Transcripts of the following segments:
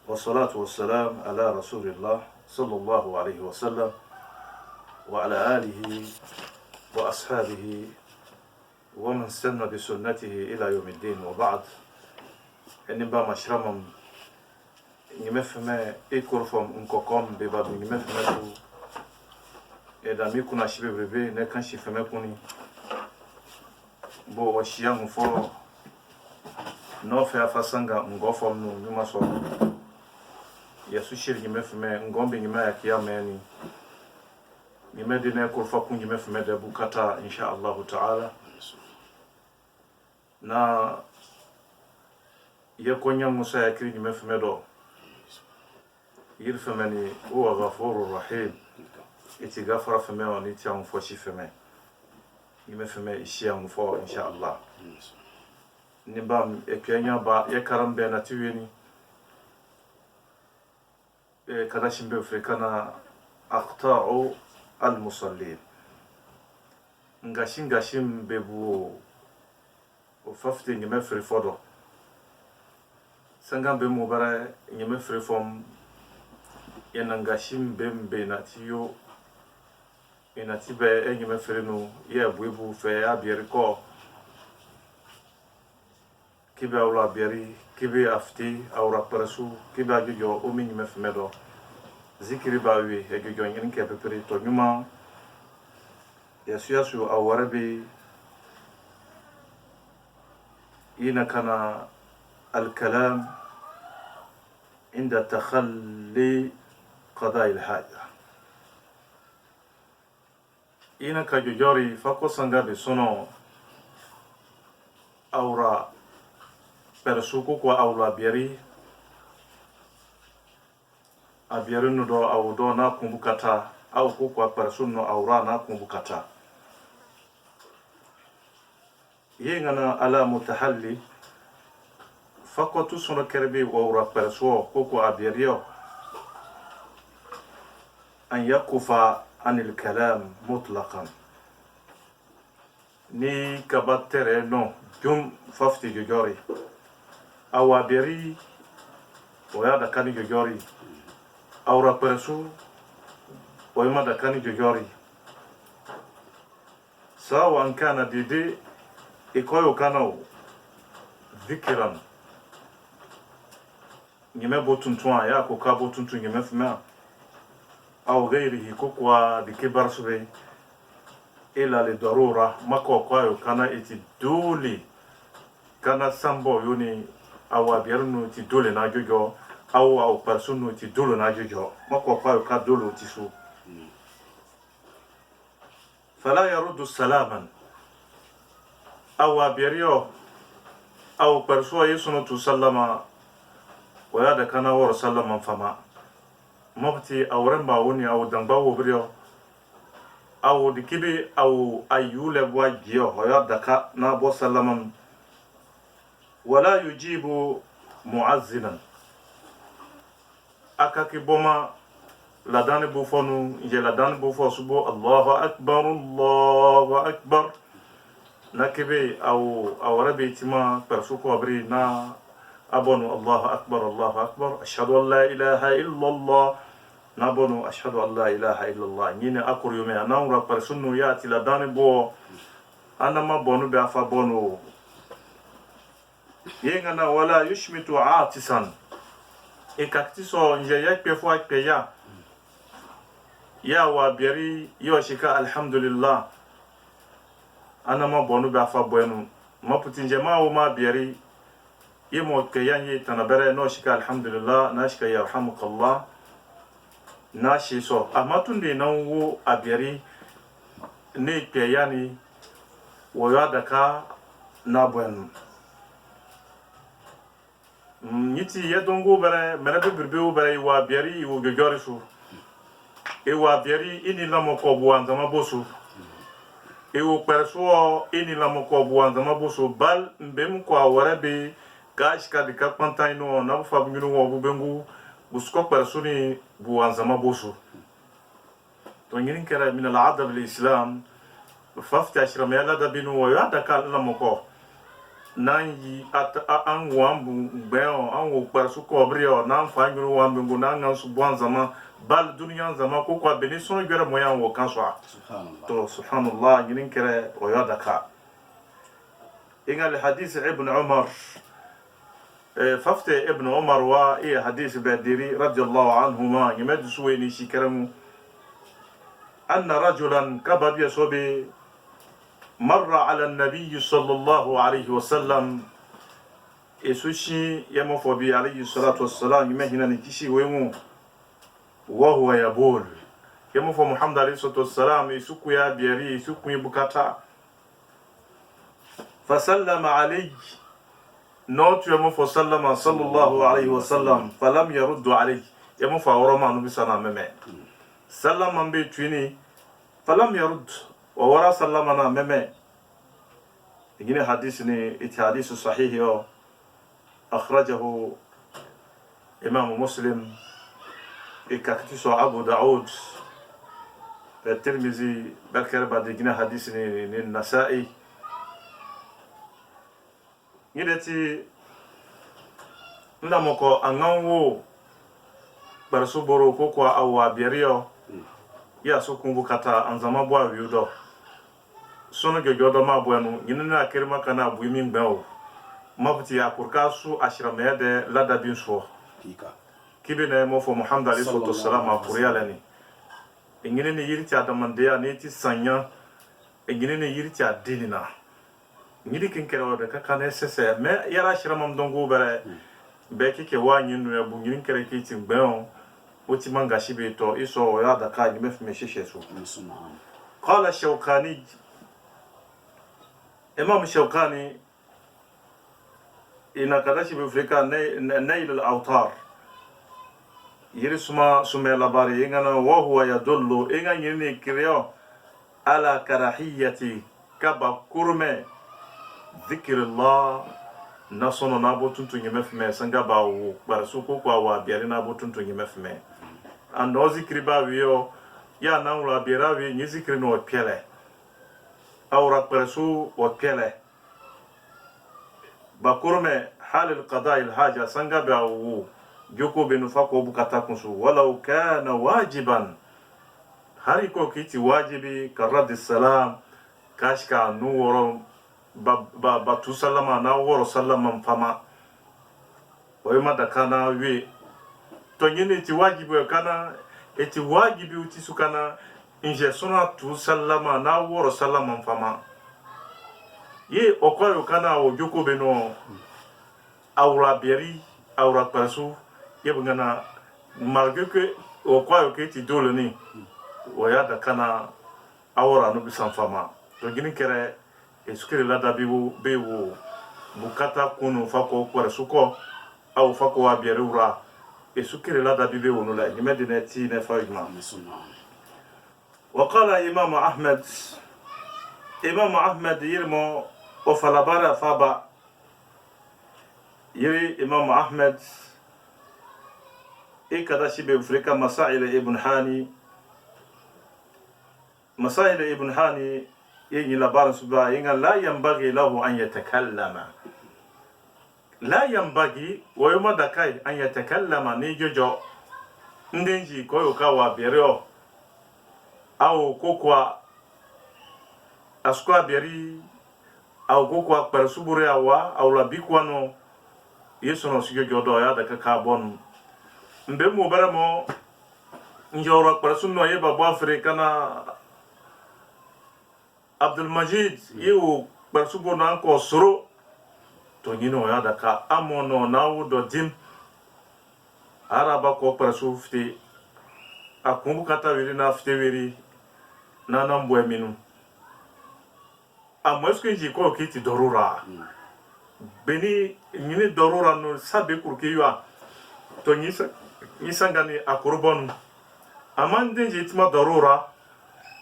والصلاة والسلام على رسول الله صلى الله عليه وسلم وعلى آله وأصحابه ومن استنى بسنته إلى يوم الدين وبعد. إنما مشرمم nimefeme ikorfom nkokom beba nimefeme tu edami kuna shibebrebe ne kan shifeme kuni bo washiyangu fo no fe afasanga ngofom no nyuma so yesu shiri nimefeme ngombe nyuma ya kiyameni nimedine korfa kun nimefeme de bukata insha Allah taala na yekonya musa ya kiri nimefeme do yirfemeni huwa ghafurur rahim iti gafara feme on iti an fo shifeme nimefeme ishi an fo insha Allah nimbam ekenya ba yekarambe na tiweni kada shimbe afrikana aqta'u al-musallin ngashim bebu o fafte nimefre fodo sangambe mubara nimefre fom yanangashim bembe natiyo enatibe enyime ferenu ye buebu fe abieriko kibe awla abieri kibe afti awra parasu kibe ajojo o minyime femedo zikiri bawi ejojo ngin ke peperi to nyuma yasu awarabi ina kana الكلام عند تخلي قضاء الحاجة ina kajojori fako sanga be sono aura persuko kwa aula bieri abieri no do awdo na kumbukata au ko kwa persuno aura na kumbukata yengana ala mutahalli fako tu sono kerbe aura persuo ko abierio an yakufa anil kalam mutlaqan ni kabatere no jum fafti jojori awaberi oya da kani jojori awra persu oyma da kani jojori sawa an kana dide ikoyo kanao dhikran nyime botuntwa ya ko ka botuntu nyime fuma أو غيره كوكوا بكبر سبي إلا لضرورة ما كوكوا كان إتدولي كان سامبو يوني أو بيرنو تدولي ناجوجو أو برسونو تدولي ناجوجو ما كوكوا كدولو تسو فلا يرد السلاما أو بيريو أو برسوا يسونو تسلما ويادا كان ور سلما فما mobti awramba woni aw dangba wobrio aw dikibi aw ayule wajio hoya daka na bo salaman wala yujibu muazzinan akaki boma ladani bu fonu je ladani bu fo subo Allahu akbar nakibi aw awrabi tima persuko abri na abonu Allahu akbar ashhadu an la ilaha illa Allah nabonu ashhadu an la ilaha illallah nyine akuryume anawra personu yati la dani bo anama bonu be afa bonu yengana wala yushmitu atisan ekaktiso nje yakpe fo akpe ya wa beri yo shika alhamdulillah anama bonu be afa bonu maputi nje ma ma beri yemo ke yanye tanabere no shika alhamdulillah na shika yarhamukallah na shi so amatunde nan wo abiari ne ke yani woya daka na bwen niti yedongo bare merebe birbe bare wa abiari wo gogori su e wa abiari ini lamo ko buanza mabosu e wo perso ini lamo ko buanza mabosu bal mbem ko awarabe kashka dika pantaino na fabngino wo bubengu busko personi buanzama bosu to ngirin kera min al-adab al-islam fafta ashram ya lada binu wa yada kal lamoko nanyi an wambu beo an wo kparsu kobrio nan fangiro wambu nan ngan su bon zama bal duniya zama ko kwa beni son gere moyan wo kanswa to subhanallah ngin kere o yoda ka ingal hadith ibn umar fafte ibn umar wa hadith badiri radiyallahu anhuma yimad suweni shikaramu anna rajulan kabab yasobi مر على النبي صلى الله عليه وسلم يسوشي يمفوبي عليه الصلاة والسلام يمهنا نكشي ويمو وهو يبول يمفو محمد عليه الصلاة والسلام يسوكو يا بيري يسوكو يبكاتا فسلم عليه نوت يمفو سلم صلى الله عليه وسلم فلم يرد عليه يمفو ورما نبي سلام ممي سلم من بيتويني فلم يرد وورا سلمنا ممي يجيني حديثني حديث صحيح أخرجه إمام مسلم إكاكتسو أبو داود الترمذي بكر بعد يجيني حديثني النسائي يلتي نامكو أنغانو برسو برو كوكو أو بيريو يا سوكم بكاتا أنزما بوا ويودو sono jodo ma bueno yinna kirma kana bu min bawo mabti akurka su ashrama de lada bin so kibene mo fo muhammad alayhi salatu wassalam akuriyalani ingine ne yirti adamandeya ne ti sanya ingine ne yirti adilina ngidi kin kero de ka kana sese me yara ashrama mdongo bare be kike wa nyinu ya bu ngin kere kiti bawo oti manga shibe to iso ya da ka ni mefme shishe su qala shawkani إمام الشوكاني إن كداش بفريقا نيل الأوتار يرسما سمي لباري إننا وهو يدل إننا يني كريو على كراهية كبا كرمي ذكر الله نصنو نابو تنتو يمفمي سنغبا وبرسوكو كوا بياري نابو تنتو يمفمي أنو ذكر باويو يا ناولا بيراوي نذكر نو بيالي أورا برسو وكله بكرمه حال القضاء الحاجة سنغا باو جوكو بنفاقو بكاتاكنسو ولو كان واجبا هاريكو كيتي واجبي كرد السلام كاشكا نورو باتو سلما نورو سلما فما ويما دكانا وي تونيني تي واجبي كانا eti wajibi utisukana inje sona tu sallama na woro sallama fama ye okoyo kana o joko beno awra beri awra pasu ye bungana malgré que okoyo ke ti dole ni o ya da kana awra no bisan fama to gini kere eskere la da bewo bukata kunu fako kwa suko au fako wa beri ura eskere la da bewo no la ni medine ti ne fayma وقال إمام أحمد يرمو وفلابارا فابا يري إمام أحمد كذا شبه أفريقيا مسائل ابن حاني يجي لبارا سبا لا ينبغي له أن يتكلم لا ينبغي ويوم دكاي أن يتكلم نيجو ندنجي كويو كاوا بيريو au kokwa askwa beri au kokwa persubure awa au la bikwano yeso no sigyo jodo ya da ka bon mbe mo baramo njoro persunno ye babu afrika na abdul majid yu persubo na ko soro to nyino ya da ka amono na wudo dim araba ko persufti akumbu kata wiri na fte wiri nana mbwe minu amwesko nji ko kiti dorura beni nyini dorura no sabe kurke yua to nyisa ngani akurbon amande nji tima dorura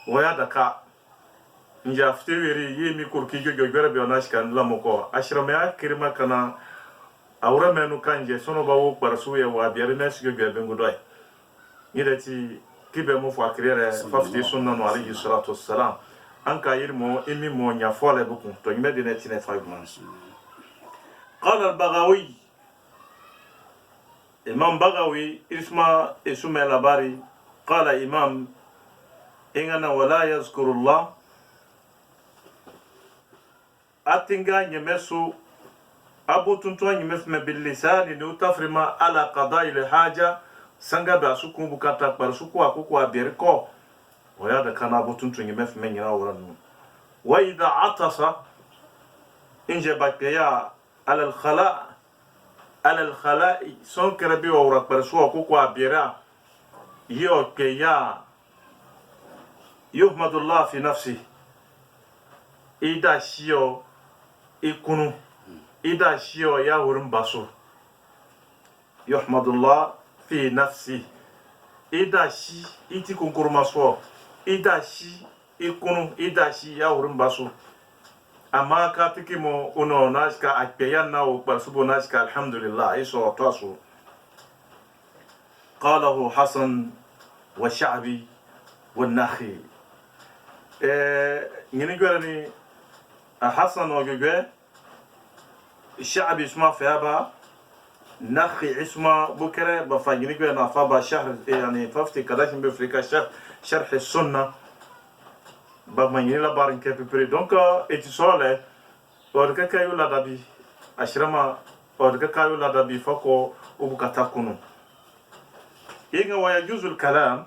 waya daka nja fteweri yemi kurke jojo gbere be onashika lamoko ashrame akirma kana awra menu kanje sono bawo parsu ya wa biare mesgo gbebe ngudoi yidati kibe mo fo akirere fafti sunna no alayhi salatu wassalam anka yirmo imi mo nya fole buku to nyime de netine 5 months قال البغوي إمام بغوي اسمه الأباري قال إمام إننا ولا يذكر الله أتنغا يمسو أبو تنتوا يمسم باللسان نوتفرما على قضاء الحاجة سنغا بأسوكم بكاتا برسوكو أكوكو أبيركو ويادا كان أبو تنتوا يمسم يناورن وإذا عطس إنجا بكيا على الخلاء سون كربي وورك برسو أكوكو أبيرا يوكيا يحمد الله في نفسه إذا شيو ikunu ida shio ya wurin baso yuhmadullah fi nafsi ida shi iti kunkurma so ida shi ikunu ida shi ya wurin baso amma ka tiki mo uno nashka akpeyan na o barsubo nashka alhamdulillah iso taso qalahu hasan wa sha'bi wa nakhi ngini gorani حسن وجوجه الشعب اسمه فيها نخي اسمه بكرة بفاجني كده نافا شهر يعني ففتي كذا شيء بفريقة شرح السنة بماني لا بارن كيف بري دونك اتصال أورك كايو لا دبي أشرما أورك كايو لا دبي فكو وبكتاكونو يعند ويجوز الكلام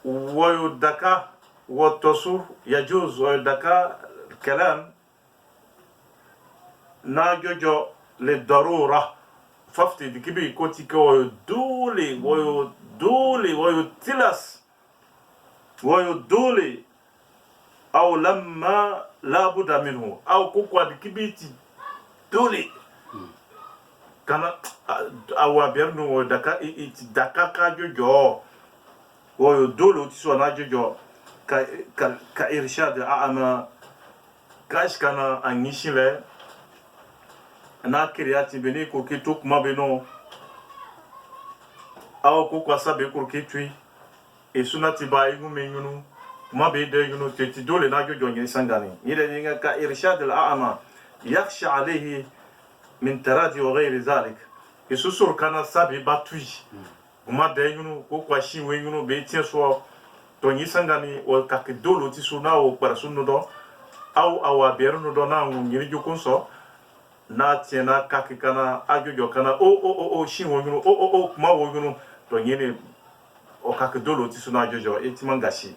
ويدكا وتصو يجوز ويدكا الكلام ناجوجو للضرورة ففتي دي كبي كوتيكا ويدولي أو لما لا بد منه أو كوكوا دي كبي دولي كان أو بيرنو دكا كاجوجو ويدولو تسوى ناجوجو كإرشاد أعمى كاش كان أنيشله na kiriati beni kurki tuk mabeno aw ko kwa sabe kurki tui e sunati ba igu menyunu mabe de yunu teti dole na jojo ngi sangani ile ninga ka irshad al a'ma yakhsha alayhi min taradi wa ghayr zalik isusur kana sabe batui kuma de yunu ko kwa shi we yunu be tieso to ngi sangani o ka ke dolo ti suna o para sunu do aw awa bernu do na ngi jukunso na tiena kaki kana ajojo kana o shi wonyunu o kuma wonyunu to nyene o kaki dolo ti suna ajojo etimangashi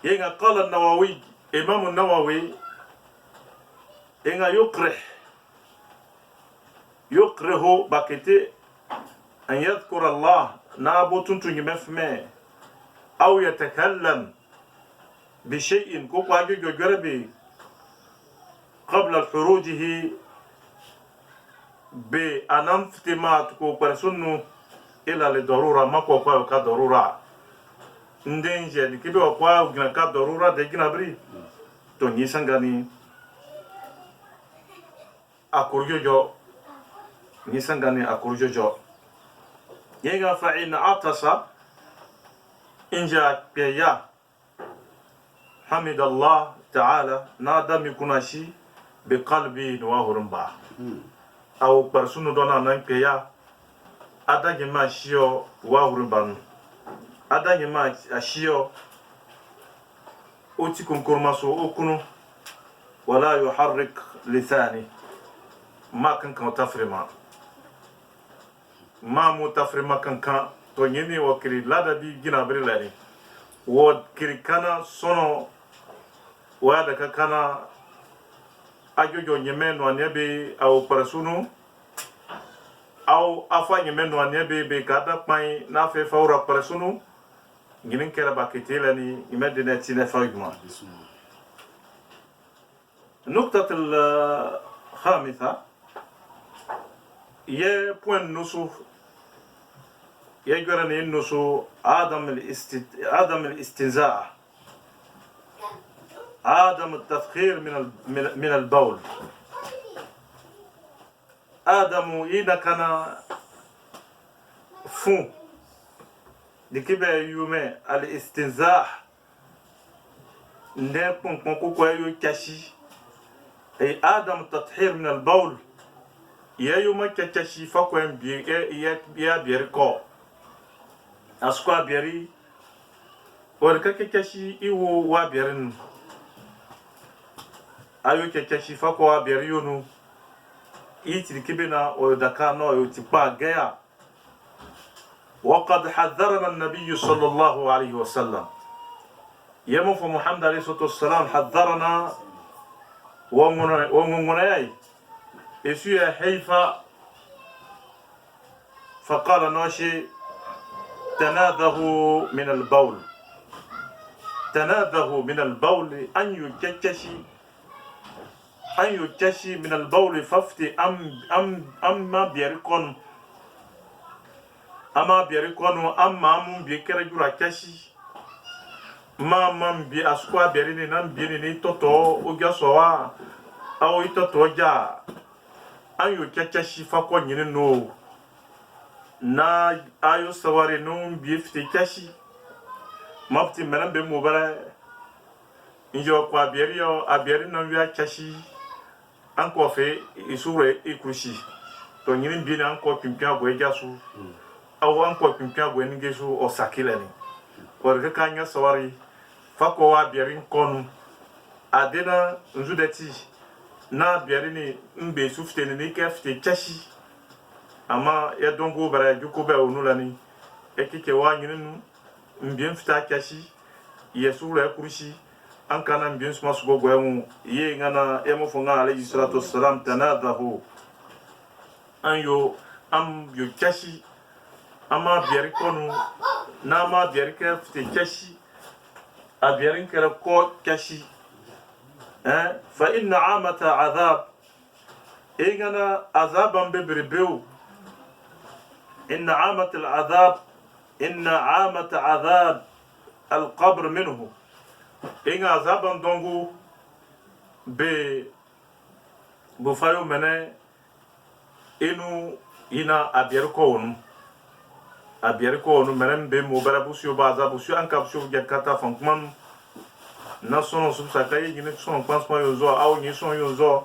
yenga qala an-nawawi imam an-nawawi yenga yukrih bakete an yadhkura Allah na botuntu ngimefme aw yatakallam bi shay'in ko ko ajojo garabi قبل خروجه بأنام فتمات كو برسونو إلى الضرورة ما كو كو كضرورة ندينجي دي كيبو كو غنا كضرورة دي غنا بري تو ني سانغاني أكورجوجو ني سانغاني أكورجوجو يغا فإن عطس إنجا بيا حمد الله تعالى نادم يكوناشي بقلبي نواهرم با او برسونو دونا نانكيا اداني ما شيو واهرم بان اداني ما اشيو اوتي كونكورماسو اوكونو ولا يحرك لساني ما كان تفرما ما متفرما كان تو نيني وكري لادا بي جينا بريلاني وكري كانا سونو وهذا كان ajojo nyeme no anebe au parasunu au afa nyeme no anebe be kada pai na fe faura parasunu nginin kera baketela ni imedina tina faigma النقطة الخامسة هي point نصف يجرني النصف عدم الاستنزاع عدم التفخير من البول آدم إذا كان فون لكبه يومي الاستنزاح نبون كونكو يو كاشي أي آدم تطهير من البول يا يوم كتشي فكوين بي يا بيركو أسكوا بيري وركا كتشي إيو وابيرن أيو كتشي فكوا بيريونو إيتي كبنا ودكانو يتبع جيا وقد حذرنا النبي صلى الله عليه وسلم يمف محمد عليه الصلاة والسلام حذرنا ومناي يسوع حيفا فقال ناشي تناده من البول تناده من البول أن يكشي من البول ففتي أما بيركون أما بيكرجوا كشي ما بي أسقوا بيرين نام بيرين توتو وجاسوا أو يتوتو جا أن يكشي فكون ينو na ayo sawari no biefte kashi mapti menan be mobara injo kwa abieri na wi kashi anko fe isure ikushi to nyirin bi na anko pimpia go ejasu aw anko pimpia go ningesu o sakilani warga kanya sawari fako wa abieri konu adena nzudeti na abieri ni mbe sufte ni kefte kashi ama ya dongo bara juko ba onulani ekike wa nyinu mbien fita kashi yesu la kurushi an kana mbien suma sugo goyemu ye ngana emo fonga alayhi salatu wassalam tanadahu anyo am yo kashi ama biari konu na ma biari ka fite kashi a biari kala ko kashi fa inna amata azab e ngana azaban bebreu إن عامة عذاب القبر منه إن عذابا دونغو بفايو منه إنو إنا أبيركون منن بمبارا بوسيو بازا بوسيو أنكا بوسيو جاكاتا فانكمان ناسونو سبساكاي جينيك سونو بانسما يوزو أو نيسون يوزو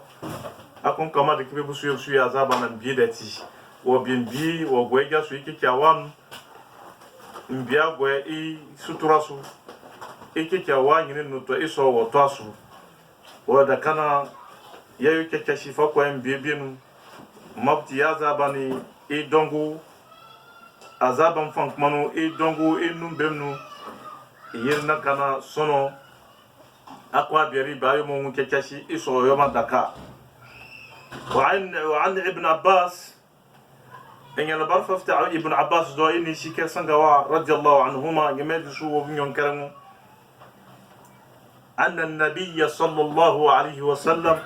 أكون كما دكبي بوسيو سوي عذابا نبيدتي wo bimbi wo gweja su iki kyawan mbia gwe I suturasu iki kyawan yini nuto iso wo toasu wo da kana yayu keke shifa kwa mbibinu mabti yazabani I dongu azaban fankmanu I dongu I numbemnu yirna kana sono akwa biyari bayo mungu keke shi iso yoma daka وعن ابن عباس إن البر ففتح ابن عباس دو إني شيكا سنغوا رضي الله عنهما يمد شو بنيون كرمو أن النبي صلى الله عليه وسلم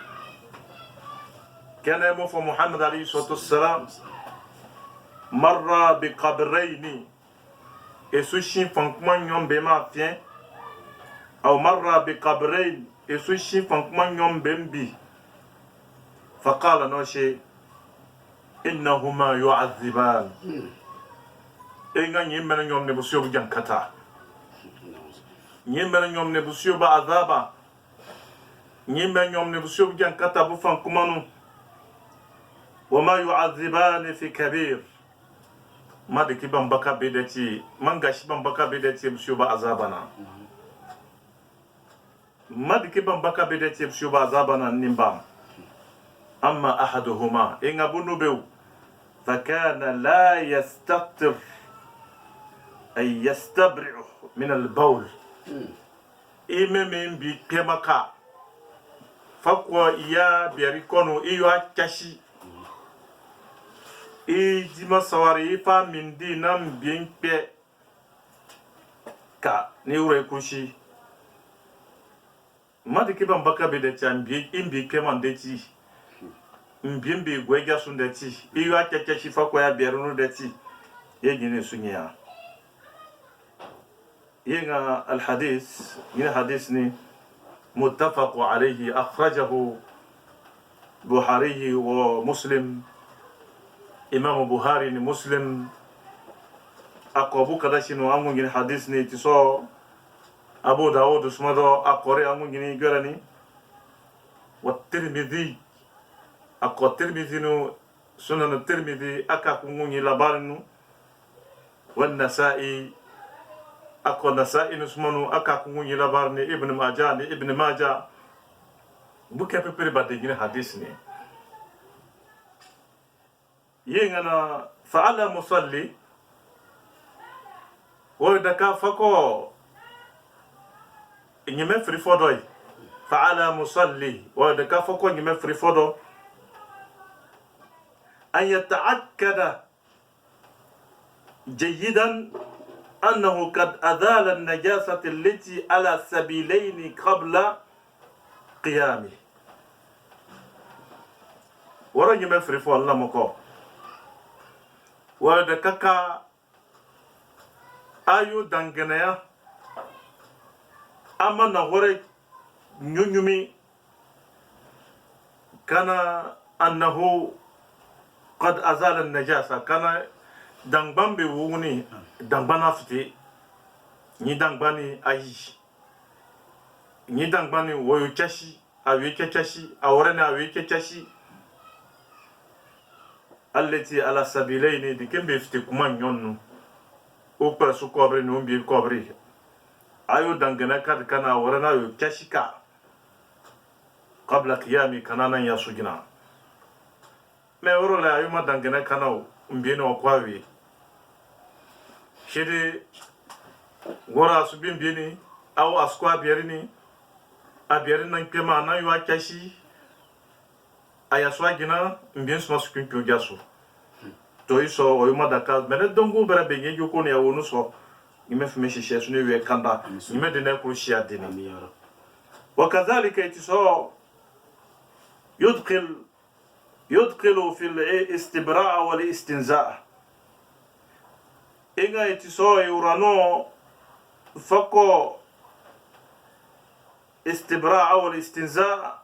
كان يموف محمد عليه الصلاة والسلام مر بقبرين يسوشين فانكمان يوم بما فين أو مر بقبرين يسوشين فانكمان يوم بمبي فقال نوشي إنهما يعذبان إنغا يمن يوم نبسيو بجنكتا يمن يوم نبسيو بعذابا يمن يوم نبسيو بجنكتا بفن كمانو وما يعذبان في كبير ما دكي بمبكا بدتي من غاشي بمبكا بدتي بسيو بعذابنا ما دكي بمبكا بدتي بسيو بعذابنا نيمبام أما أحدهما إن أبو بيو فكان لا يستطر أي يستبرع من البول إمامين بكمكا فكوا إيا بيريكونو إيوا كاشي إي ديما سواري إفا من دي نام بين بي كا نيوري كوشي ما دي كيبان بكا بدتي إن بي كمان دتي mbimbi gweja sundeti iyo akeke shifa kwa ya bierunu deti yegine sunya yenga alhadith yin hadith ni muttafaq alayhi akhrajahu Buhari wa Muslim Imam Buhari ni Muslim akobu kadashino angu ngin hadith ni tiso Abu Dawud usmado akore angu ngin görani Tirmidhi ako Tirmidhi no sunan Tirmidhi aka kungunyi labarin nu wan Nasa'i ako Nasa'i no sumanu aka kungunyi labarin ni Ibn Majah buke pepere badegine hadis ni yengana fa'ala musalli wada ka fako nyime free fodoy fa'ala musalli wada ka fako nyime free fodo an yata'akkada جيدا أنه قد أزال النجاسة التي على السبيلين قبل قيامه ورجع مفرف والله مكو ودكاكا ayu danganaya ama na hore nyunyumi kana annahu qad azala an-najasa kana dangban be wuni dangbana fite ni dangbani ayi ni dangbani woyo chashi awi chashi awrena awi chashi allati ala sabilaini dikembe fite kuma nyonnu o para su cobre no bi cobre ayo dangana kad kana warana yo kashika qabla qiyami kanana ya sujina me woro la ayo ma dangana kana mbi no kwawi shede wora su bi ni aw askwa bierini abierina kema na yo akashi aya swagina mbi so su kyo gaso to iso o yuma daka mene dongo bera benye joko ne awonu so ime fume shishe sunu we kanda ime de na krushia dini وكذلك يتسو يدخل في الاستبراء والاستنزاء إنga يتسو يورانو فكو استبراء والاستنزاء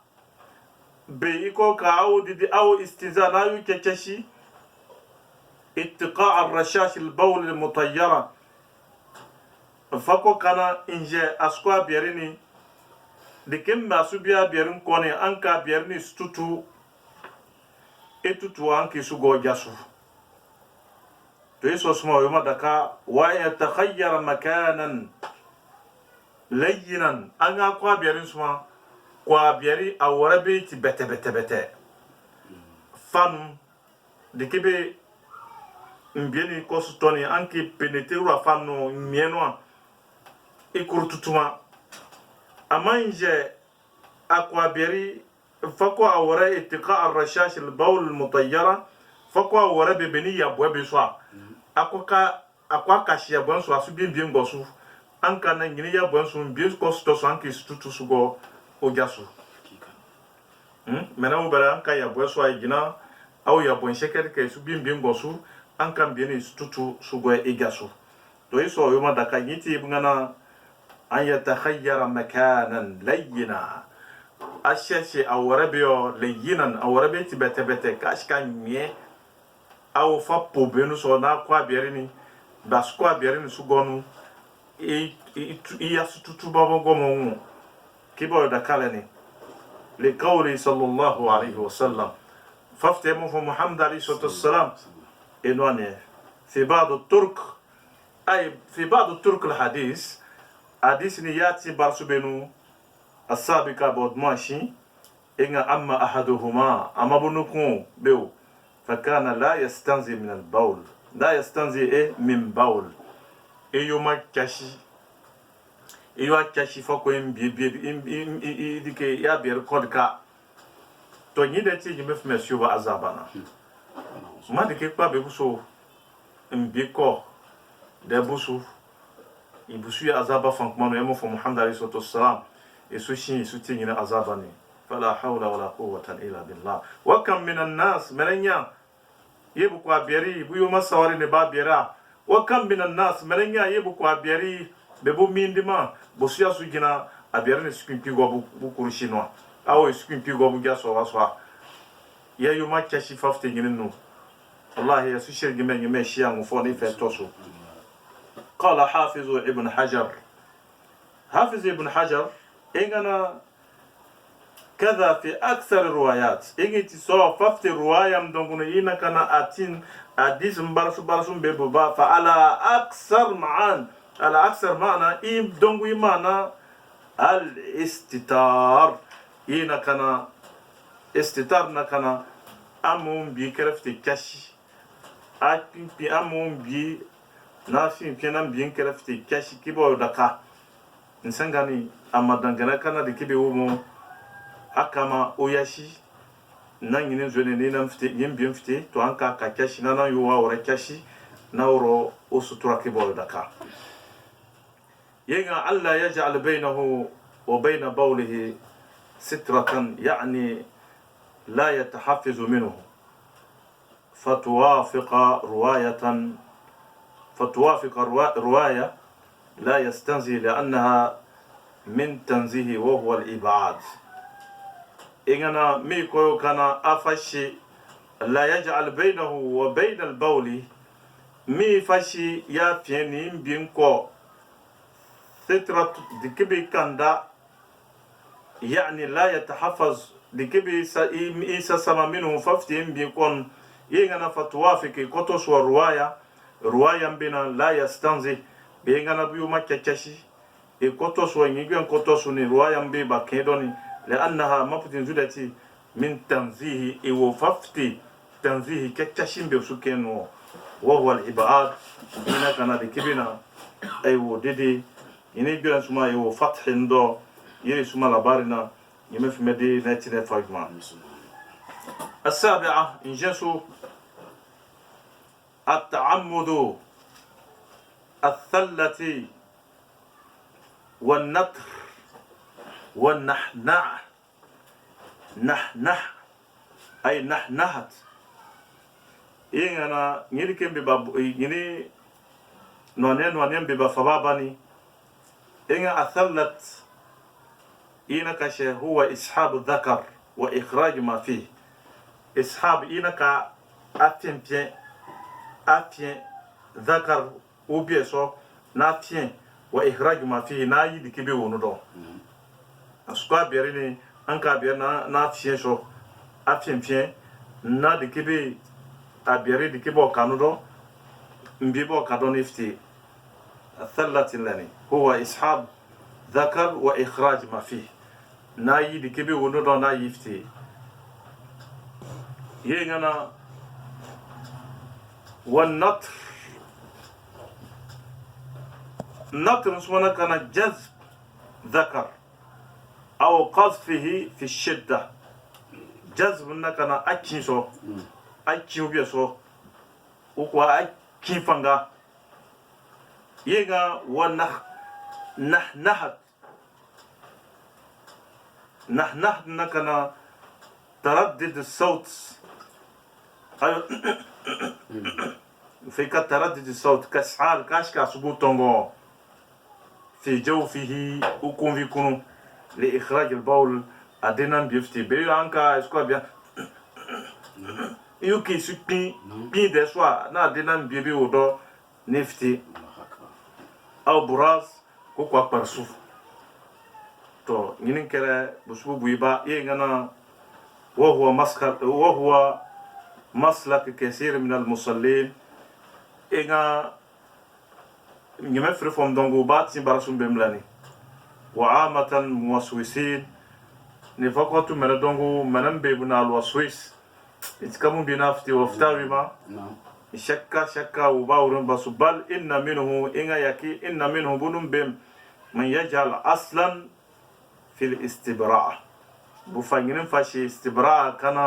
بيكو كاو دي او استنزاء لا يكشي اتقاء الرشاش البول المطيرة فكو كان إنجي أسكوا بيريني دكم ما سبيا بيرين كوني أنكا بيريني ستوتو اتوتو أنكي سوغو جاسو تيسو اسمه يوم دكا ويتخير مكانا لينا أنكا كوا بيرين سما كوا بيري أوربي تبت فانو دكبي mbieni kosutoni anki penetru afano mienwa ikurtutuma amanje akwa beri fako awara ittiqa ar-rashash al-bawl al-mutayyara fako awara bebeni ya bwebe swa akwa kashia bonso asubi mbien gosu anka na ngini ya bonso mbien kosto so anki stutu sugo ojasu mena ubara anka ya bonso agina au ya bon sheker ke subi mbien gosu ankam bieni stutu sugo egasu to iso yoma daka yiti bungana an yatakhayyara makanan layyina ashashi awrabio layyinan awrabe tibete kashka nye aw fa pobenu so na kwa bierini baskwa bierini sugonu iya stutu babo gomo kibo dakalani li qawli sallallahu alayhi wa sallam faftemu muhammad alayhi sallam إنوانه في بعض الطرق الحديث حديث نياتي بارسوبينو السابقة بود ماشي إن أما أحدهما أما بنكون بيو فكان لا يستنزي من البول لا يستنزي من بول إيوما كاشي فوكو إديكي يا بير كودكا تو نيدتي جمف مسيو وعزابنا ma de ke kwa be buso mbiko de busu ibusu ya azaba fankmano yamo fo muhammad alayhi salatu wassalam esushi suti ngina azaba ni fala hawla wala quwwata illa billah wa kam minan nas melenya yebu kwa beri buyo masawari ne ba bera wa kam minan nas melenya yebu kwa beri bebo mindima bosu ya sugina abere ne sukimpi go bu kurushinwa awo sukimpi go bu gaso waswa ya yuma kashi fafte ngina no والله يا سوشيال جمال يمشي مفوني فتوسو قال حافظ ابن حجر إن أنا كذا في أكثر الروايات إني تسوى ففت رواية مدونكو إنا كان أتين أديس مبارسو بيبوبا فعلى أكثر معان على أكثر معنى إيم دونكو معنى الاستتار إنا كان استتار نكنا أمون بي كرفت كاشي أكين بي أمون بي نافين كنام بي كرفت كاشي كيبو دكا نسنغاني أما دنغنا كان دي كيبي ومو akama oyashi na ngine zone ne na mfite yembi mfite to anka ka kashi na yuwa ora kashi na oro osutura ke bol daka yenga alla yaj'al bainahu wa bain bawlihi sitratan yani la yatahaffazu minhu فتوافق رواية لا يستنزه لأنها من تنزيه وهو الإبعاد إننا ميكو كان أفشي لا يجعل بينه وبين البول مي فشي يا فيني بينكو سترة دكبي كندا يعني لا يتحفظ دكبي إيسا سما منه ففتين بيكون إننا فتوافق كتوس رواية بنا لا يستنزي بيننا بيوما كتشي كتوس ونيجون كتوس رواية بيبا كيدوني لأنها مفتن زودتي من تنزيه إيو ففتي تنزيه كتشين بيوسوكينو وهو الإبعاد إنا كان دي كبينا أيو ديدي إني بيان سما أيو فتح ندو يري سما لبارنا يمف مدي ناتي فايفمان السابعة إنجنسو التعمد الثلة والنطر والنحنح نحنح أي نحنحت إيه أنا يلي كم بباب يلي نوانين ببا فباباني إيه أثلت إيه كشه هو إسحاب الذكر وإخراج ما فيه إسحاب إيه كا أتين ذكر وبيسو ناتين وإخراج ما فيه ناي دي كبي ونودو asukwa biarini anka bia na fien so afien fien na de kebe abiari de kebe okanudo mbibo okadon ifti athallat lani huwa ishab dhakar wa ikhraj ma fi na yi de kebe wonudo na yifti yengana wan natr مسمونا كان جذب ذكر أو قذفه في الشدة جذب نكنا أكين سو أكين بيسو وكوا أكين فنغا يغا نحنحت نكنا تردد الصوت في تردد الصوت كسعال كاشكا سبوتونغو في جوفه وكون في كونو لإخراج البول أدينان بيفتي بيو أنكا إسكوا بيان يوكي سوكي بين دسوا نا أدينان بيبي ودو نفتي أو براز كوكوا برسوف تو ينين كلا بسبو بيبا يغانا وهو مسلك كثير من المصلين إيغا يمفر فم دونغو باتي برسوم بملاني وعامة موسوسين نفقط من دونغو منم بيبنا الوسويس إتكامون بنافتي وفتاوي ما شكا وباورن بسبال إن منه إنغا يكي إن منه بنم بم من يجعل أصلا في الاستبراء بفاينين فاشي استبراء كان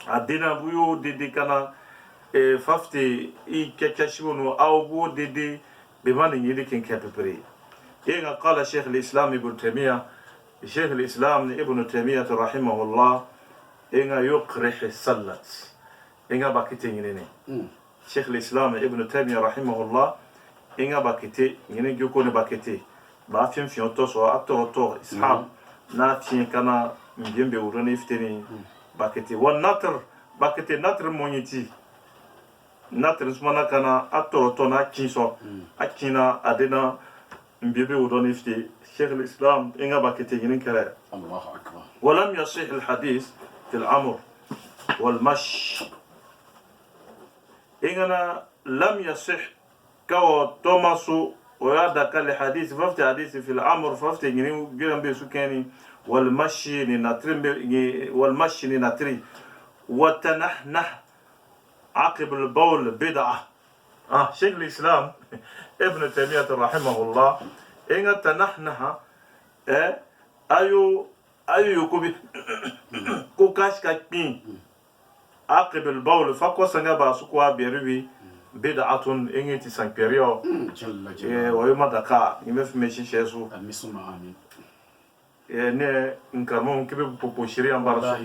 أدينا بيو ديدي كان فافتي إي كتشونو أو بو ديدي بمن يلي كن كابري إيه قال شيخ الإسلام ابن تيمية شيخ الإسلام ابن تيمية رحمه الله إيه يقرح السلت إيه باكتي ينيني شيخ الإسلام ابن تيمية رحمه الله إيه باكتي ينيني يكون باكتي بافين في أوتوسو أتورتو إسحاب ناتين كنا مبين بيوروني فتني باكتي والنطر باكتي نطر مونيتي نطر اسمنا كنا أتورتو ناكيسو أكينا أدينا مبيبي ودون يفتي شيخ الإسلام إنها باكتي ينكر الله أكبر. ولم يصح الحديث في الأمر والمشي إننا لم يصح كو توماسو ويادا كالي حديث ففتي حديث في الأمر ففتي ينين جيران بيسو كاني والمشي نناتري والمشي نناتري وتنحنح عقب البول بدعة شيخ الإسلام ابن تيمية رحمه الله إن تنحنها أيو يكوبي كوكاش كاكين عقب البول فكو سنغبا سكوا بيروي بدعة إن تسانكريو ويوم دكا يمف مشي شيسو آمين. ne nkarmo kibe popo shiri ambarso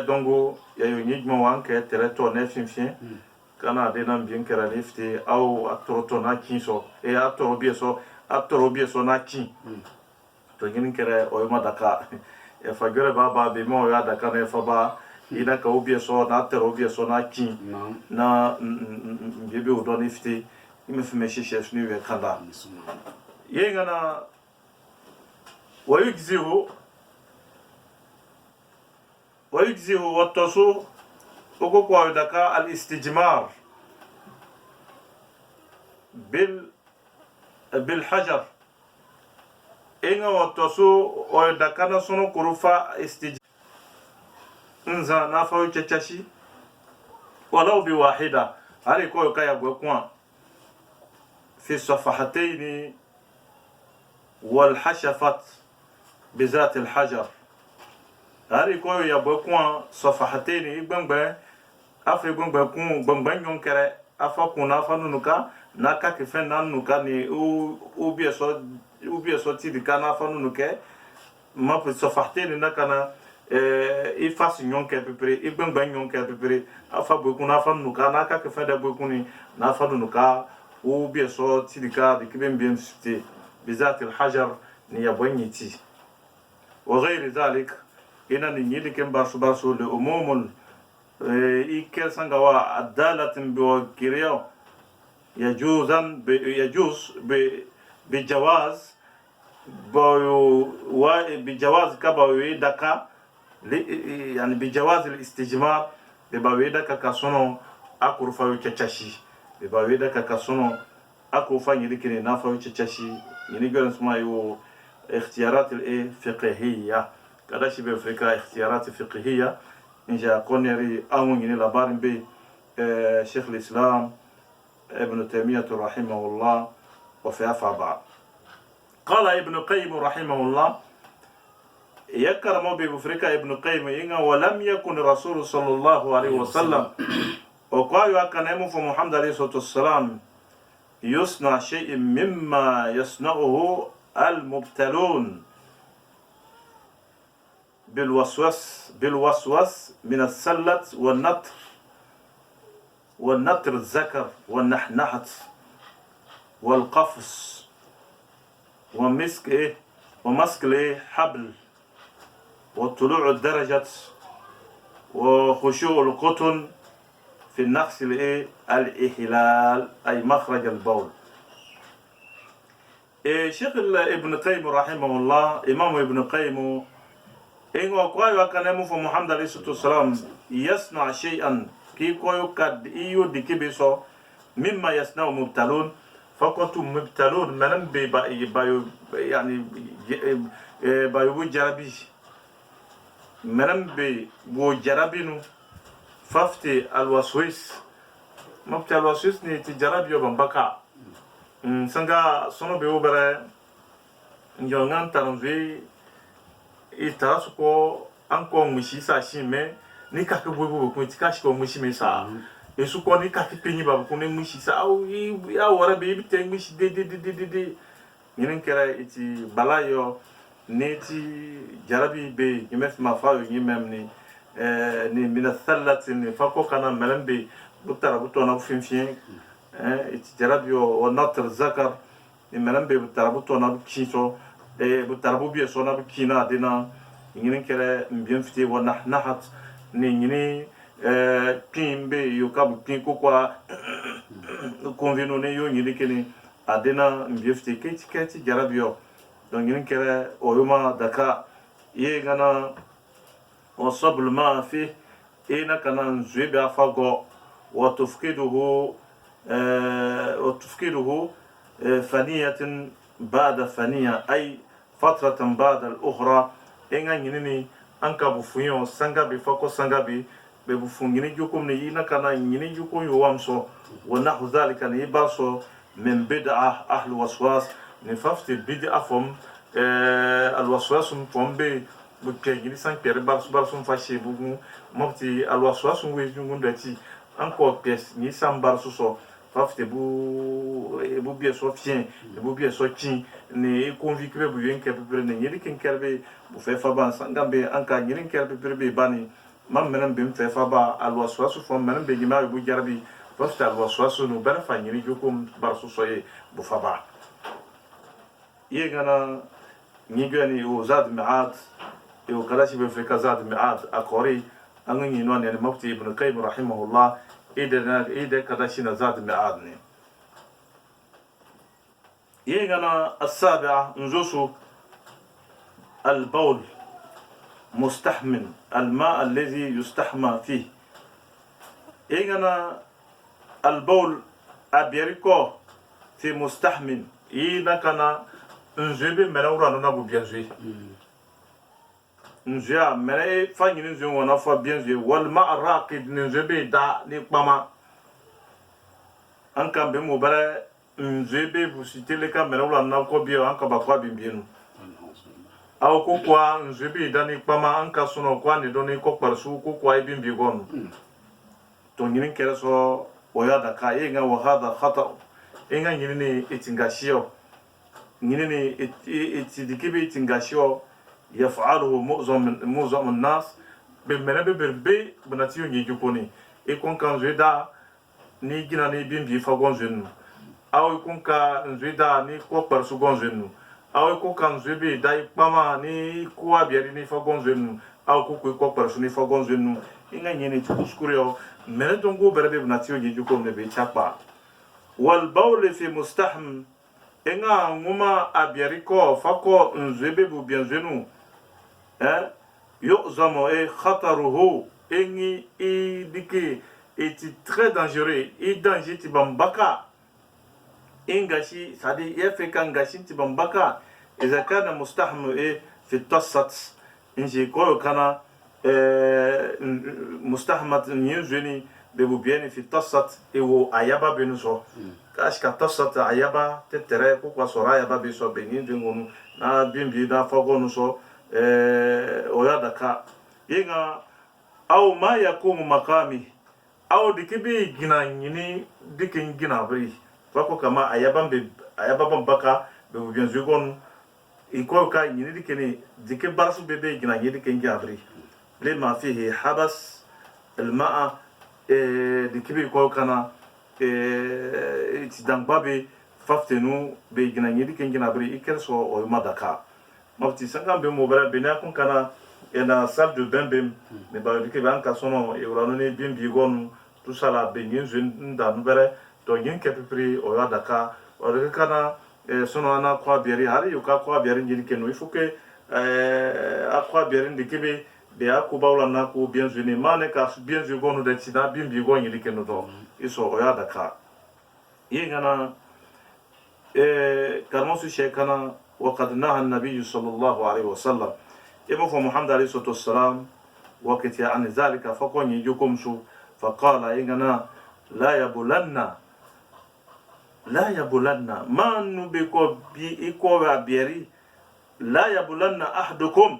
donc yayo nyijmo wanke teleto ne finfin kana de nan bien kera lifti au atoroto na kinso atoro bieso na kin to ngin kera o ma daka e fagore baba be mo ya daka ne fa ba ina ka obieso na atoro bieso na kin na bebe o don lifti ime fi meshi chef ni we kanda yenga na ويجزئ والتصو وكوكو دكا الاستجمار بالحجر إنه والتصو ودكا نصنو كروفا استجمار نزا نافو تشاشي ولو بواحدة هاري كوي كايا بوكوان في الصفحتين والحشفت بذات الحجر هاري كوي يا بوكوان صفحتين يبنبه afri gbangba kun gbangba nyon kere afa kun afa nunuka naka ke fen nan nuka ni u bieso ti di kana afa nunuke ma pe sofarte ni naka na i fas nyon ke pepere i gbangba nyon ke pepere afa bokun afa nunuka naka ke fen da bokun ni na afa nunuka u bieso ti di ka di kiben bien sute bizat al hajar ni ya bonyiti wa غير ذلك ina ni nyidi ken barsu le umumul إيكل سانغوا عدالة بوكيريو يجوز بجواز بجواز كباوي دكا يعني بجواز الاستجمار بباوي دكا كاسونو أكور فاوي تشاشي بباوي دكا كاسونو أكور فاوي يدكني نافاوي تشاشي ينيجون اسمها اختيارات الفقهية كذا شيء بفكرة اختيارات فقهية إنجا كونيري أموني لبارن بي شيخ الإسلام ابن تيمية رحمه الله وفي أفعبا قال ابن قيم رحمه الله يكرم بفريقة ابن قيم إنه ولم يكن رسول صلى الله عليه وسلم وقال يكرم محمد عليه الصلاة والسلام يصنع شيء مما يصنعه المبتلون بالوسوس من السلة والنطر الذكر والنحنحة والقفص ومسك حبل وطلوع الدرجة وخشوع القطن في النقص الإهلال أي مخرج البول. شيخ ابن قيم رحمه الله إمام ابن قيم إنه كوي وكان مفو محمد عليه الصلاة والسلام يصنع شيئا كي كوي كاد إيو ديكي بيسو مما يصنع مبتلون فقط مبتلون منم بايو يعني بايو جرابي منم بو جرابينو ففتي الوسويس مبتل الوسويس ني تجرب يوبن بكا سنغا سونو بيو بره نجونغان ترنفي itara ko anko mushi sa shime ni ka ke bobo ko tikashi ko mushi me sa esu ko ni ka ke penyi ba ko ne mushi sa au ya wara be bite mushi de nin kera iti balayo neti jarabi be yimef ma fa yi mem ni min thallat ni fa ko kana melambe butara butona finfin iti jarabi o natr zakar ni melambe butara butona kiso بتربو بيه سونا بكينا دينا ينين كره مبين فتي ونحنحت نيني بين بي يوكاب بين كوكوا كونفينو نيو ينين كني adena mbiefte keti jarabio donc yin kere oyuma daka yegana وصب الماء فيه إنا كان زويب أفاقو وتفكيره فنية بعد فنية أي فترة بعد الأخرى إنا ينيني أنك بفنيو سنغا بفاقو سنغا بفنيني جوكم نينا كان ينيني جوكم يوامسو ونحو ذلك نيباسو من بدعة أهل وسواس نففت بدعة فم الوسواس فم بي bukegini san pere barsun fashi bugu mopti alwaswa sun we jungun dati encore pièce ni san barsu so fafte bu bien so fien bu bien so kin ni convique bu yen ke pere ne yiri kin kerbe bu fe fa ban sangambe anka yiri kerbe pere be bani mam menam bim fe fa ba alwaswa su fo menam be gima bu jarbi fafte alwaswa su no bana fa yiri jokum barsu so ye bu fa ba yegana ni gani o zad maat وكلاش بفريكا زاد مئات أقوري أغني نوان يعني مفتي ابن القيم رحمه الله إذا كلاشنا زاد مئاتني يجنا السابعة نجوسو البول مستحمل الماء الذي يستحمى فيه يجنا البول أبيريكو في مستحمل إذا كان نجيب منورا نبو بيجي nzia mene fanyi nzia wana fa bien zia wal ma raqid nzia be da ni pama anka be mo bare nzia be bu sitele ka mene wala na ko bio anka ba kwa bimbienu aw ko kwa nzia be da ni pama anka sono kwa ni do ni ko parsu ko kwa bimbi gon to nyinin kere so oya da ka yenga wa hada khata yenga nyini itingashio nyini itidikibe itingashio يفعله معظم الناس بمنبه بربي بناتيو نيجوكوني يكون كان زيدا ni gina ni bimbi fa gonzenu aw ikun ka nzida ni ko parsu gonzenu aw ikun kan zebe dai pama ni ko abiari ni fa gonzenu aw ko parsu ni fa gonzenu inga nyene tukuskurio mena dongo berbe natiyo nyijuko ne be chapa wal bawl fi mustahm inga nguma abiari ko fa ko nzebe bu bienvenu yu'zamu khataruhu ingi idiki est très dangereux et danger tibambaka ingashi sadi yafika ngashi tibambaka iza kana mustahmu fi tassat inji ko kana mustahmat nyuzuni bebu bien fi tassat e wo ayaba benuso kashka tassat ayaba tetere ko kwa sora ayaba beso benin ngonu na bimbi da fogonu so oyada ka inga au ma yakumu makami aw dikibi gina nyini dikin gina bri fako kama ayaban baka be bien zugon iko ka nyini dikini dike barsu bebe gina nyini dikin gina bri lima fihi habas الماء dikibi ko kana ti dangbabe faftenu be gina nyini dikin gina bri ikelso o madaka mafti sanga be mo bara be na kun kana ena salle de bain bem me ba dikibi anka sono e urano ne bimbi gonu tout ça la benyin zun da nubere to yin kepipri o ya daka o de kana sono ana kwa bieri hari yuka kwa bieri njini kenu il faut que akwa bieri ndikibe de akubawla na ku bienvenue mane ka bienvenue gonu de sida bimbi go njini kenu to iso o ya daka yingana karmosu shekana وقد نهى النبي صلى الله عليه وسلم ابو محمد عليه الصلاه والسلام وقت عن ذلك فكون يجوكم شو فقال إننا لا يبولن ما نبيكو بيكو بيري لا يبولن أحدكم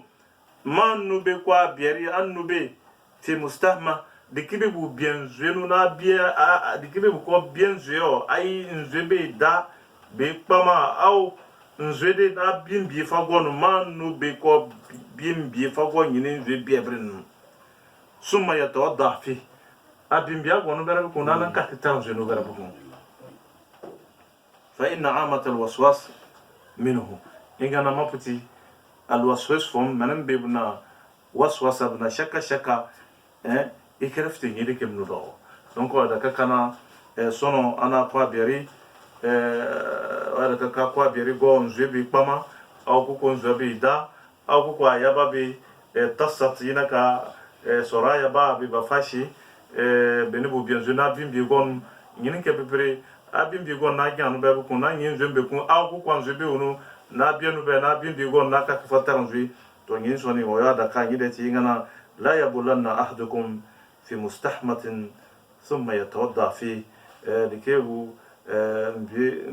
ما نبيكو بيري أن نبي في مستحمى dikibe bu bienvenu na bia dikibe bu ko bienvenu ay nzebe da be pama au nzede na bimbi fagonu man nubiko bimbi fagon yinin nzebe ebrin summa yatawadda fi abimbia gonu berabe kuna nan ka kitan zenu berabe kun fa inna amat alwaswas minhu ingana maputi alwaswas fom manan bebna waswasa bna shaka ikrafti yidi kemnu do donc da kana sono ana kwa beri wala ka kwa biari go nzwebi kpama au ko nzwebi da au ko ayaba bi tasat yina ka soraya ba bi bafashi benibu bienzuna bimbi gon nyini ke pepere abimbi gon na gyan be ko na nyin zwembe ko au ko kwa nzwebi unu na bienu be na bimbi gon na ka fatara nzwi to nyin soni o ya da ka ngide ti ngana la yabulanna ahdukum fi mustahmatin thumma yatawadda fi dikebu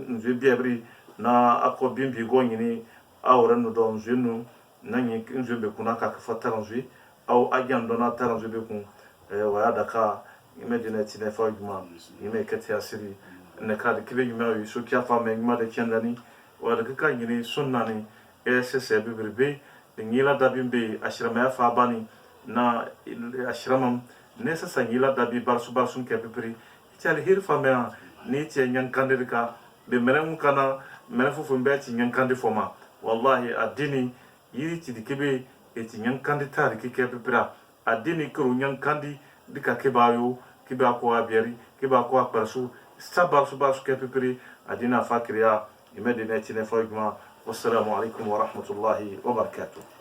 nzwe biabri na ako bimbi go nyini awra no don zwenu na nyi nzwe be kuna ka fatara nzwi au agyan do na tara nzwe be kun wa da ka imedina tine fa guma ime kati asiri ne ka de kibe guma yu so kya fa me guma de kendani wa da ka nyini sunna ni sese bibirbe ngila da bimbe ashrama ya fa bani na ashramam ne sasa ngila da bi barsu barsun ke bibri itali hir fa me ni ti nyan kandirka be menam kana mena fufu mbe ti nyan kandi foma wallahi adini yiri ti dikibe eti nyan kandi tari ki ke bibra adini kuru nyan kandi dika ke bayo ki ba ko abieri ki ba ko akbarsu sabar su barsu ke bibri adina fakriya imedine ti ne fa wassalamu alaikum wa rahmatullahi wa barakatuh.